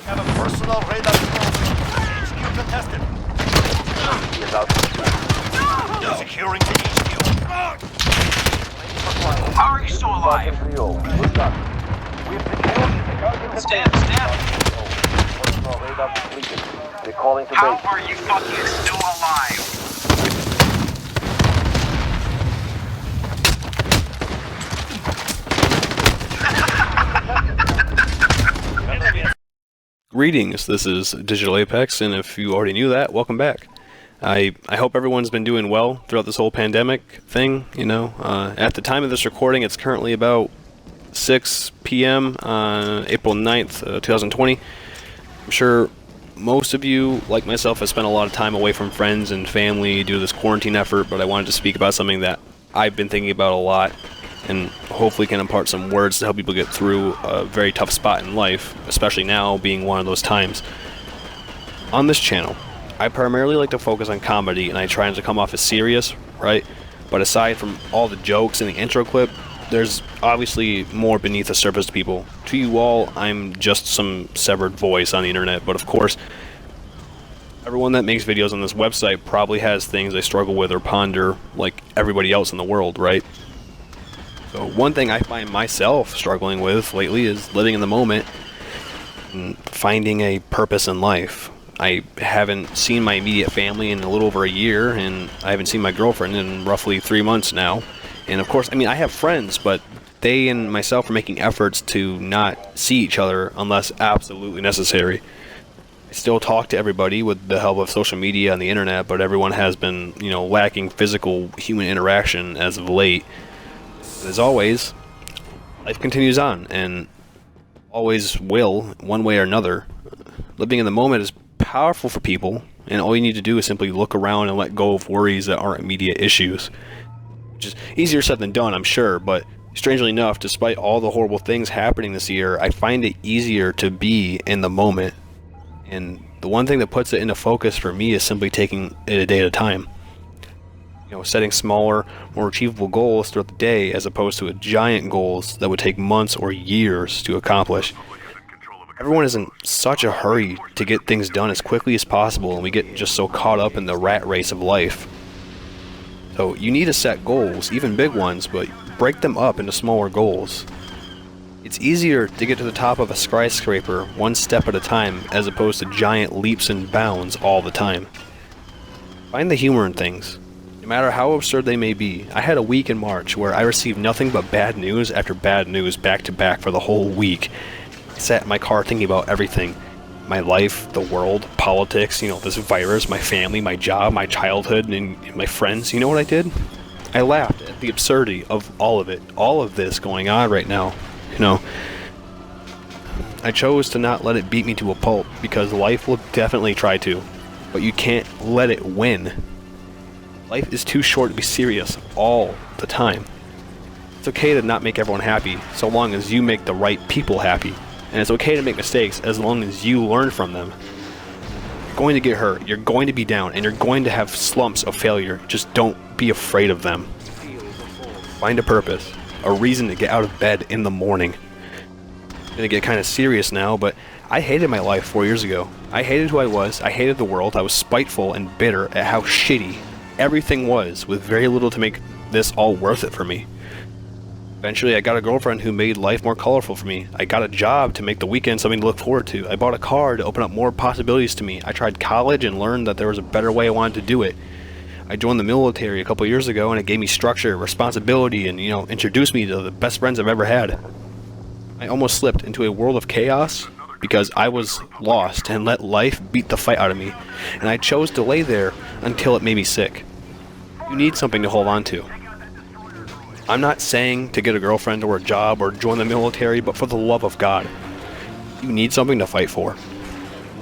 Have a personal radar control. HQ contested. He is out. Securing the HQ. How are you still alive? What's up? We've secured the target. Stand. Personal radar completed. They're calling to How base. are you fucking still alive? Greetings, this is Digital Apex, and if you already knew that, welcome back. I hope everyone's been doing well throughout this whole pandemic thing, you know. At the time of this recording, it's currently about 6 p.m. on April 9th, 2020. I'm sure most of you, like myself, have spent a lot of time away from friends and family due to this quarantine effort, but I wanted to speak about something that I've been thinking about a lot and hopefully can impart some words to help people get through a very tough spot in life, especially now being one of those times. On this channel, I primarily like to focus on comedy, and I try not to come off as serious, right? But aside from all the jokes in the intro clip, there's obviously more beneath the surface to people. To you all, I'm just some severed voice on the internet, but of course, everyone that makes videos on this website probably has things they struggle with or ponder like everybody else in the world, right? So one thing I find myself struggling with lately is living in the moment and finding a purpose in life. I haven't seen my immediate family in a little over a year, and I haven't seen my girlfriend in roughly 3 months now. And of course, I mean, I have friends, but they and myself are making efforts to not see each other unless absolutely necessary. I still talk to everybody with the help of social media and the internet, but everyone has been, you know, lacking physical human interaction as of late. As always, life continues on, and always will, one way or another. Living in the moment is powerful for people, and all you need to do is simply look around and let go of worries that aren't immediate issues. Which is easier said than done, I'm sure, but strangely enough, despite all the horrible things happening this year, I find it easier to be in the moment. And the one thing that puts it into focus for me is simply taking it a day at a time. You know, setting smaller, more achievable goals throughout the day as opposed to giant goals that would take months or years to accomplish. Everyone is in such a hurry to get things done as quickly as possible, and we get just so caught up in the rat race of life. So you need to set goals, even big ones, but break them up into smaller goals. It's easier to get to the top of a skyscraper one step at a time as opposed to giant leaps and bounds all the time. Find the humor in things. No matter how absurd they may be. I had a week in March where I received nothing but bad news after bad news back to back for the whole week. I sat in my car thinking about everything. My life, the world, politics, you know, this virus, my family, my job, my childhood, and my friends. You know what I did? I laughed at the absurdity of all of it. All of this going on right now. You know, I chose to not let it beat me to a pulp because life will definitely try to, but you can't let it win. Life is too short to be serious all the time. It's okay to not make everyone happy so long as you make the right people happy. And it's okay to make mistakes as long as you learn from them. You're going to get hurt, you're going to be down, and you're going to have slumps of failure. Just don't be afraid of them. Find a purpose, a reason to get out of bed in the morning. I'm gonna get kind of serious now, but I hated my life 4 years ago. I hated who I was, I hated the world, I was spiteful and bitter at how shitty everything was, with very little to make this all worth it for me. Eventually, I got a girlfriend who made life more colorful for me. I got a job to make the weekend something to look forward to. I bought a car to open up more possibilities to me. I tried college and learned that there was a better way I wanted to do it. I joined the military a couple years ago, and it gave me structure, responsibility, and, you know, introduced me to the best friends I've ever had. I almost slipped into a world of chaos because I was lost and let life beat the fight out of me, and I chose to lay there until it made me sick. You need something to hold on to. I'm not saying to get a girlfriend or a job or join the military, but for the love of God, you need something to fight for.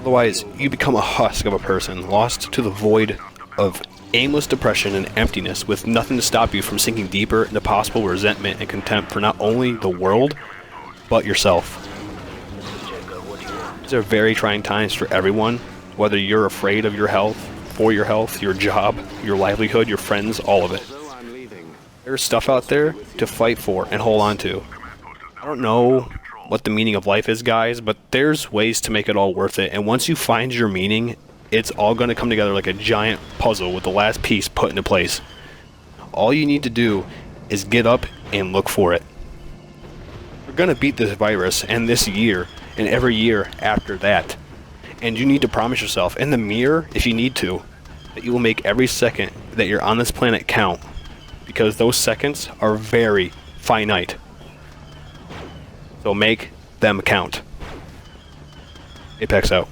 Otherwise, you become a husk of a person, lost to the void of aimless depression and emptiness with nothing to stop you from sinking deeper into possible resentment and contempt for not only the world, but yourself. These are very trying times for everyone, whether you're afraid of your health, for your health, your job, your livelihood, your friends, all of it. There's stuff out there to fight for and hold on to. I don't know what the meaning of life is, guys, but there's ways to make it all worth it. And once you find your meaning, it's all going to come together like a giant puzzle with the last piece put into place. All you need to do is get up and look for it. We're going to beat this virus and this year and every year after that. And you need to promise yourself in the mirror, if you need to, that you will make every second that you're on this planet count, because those seconds are very finite. So make them count. Apex out.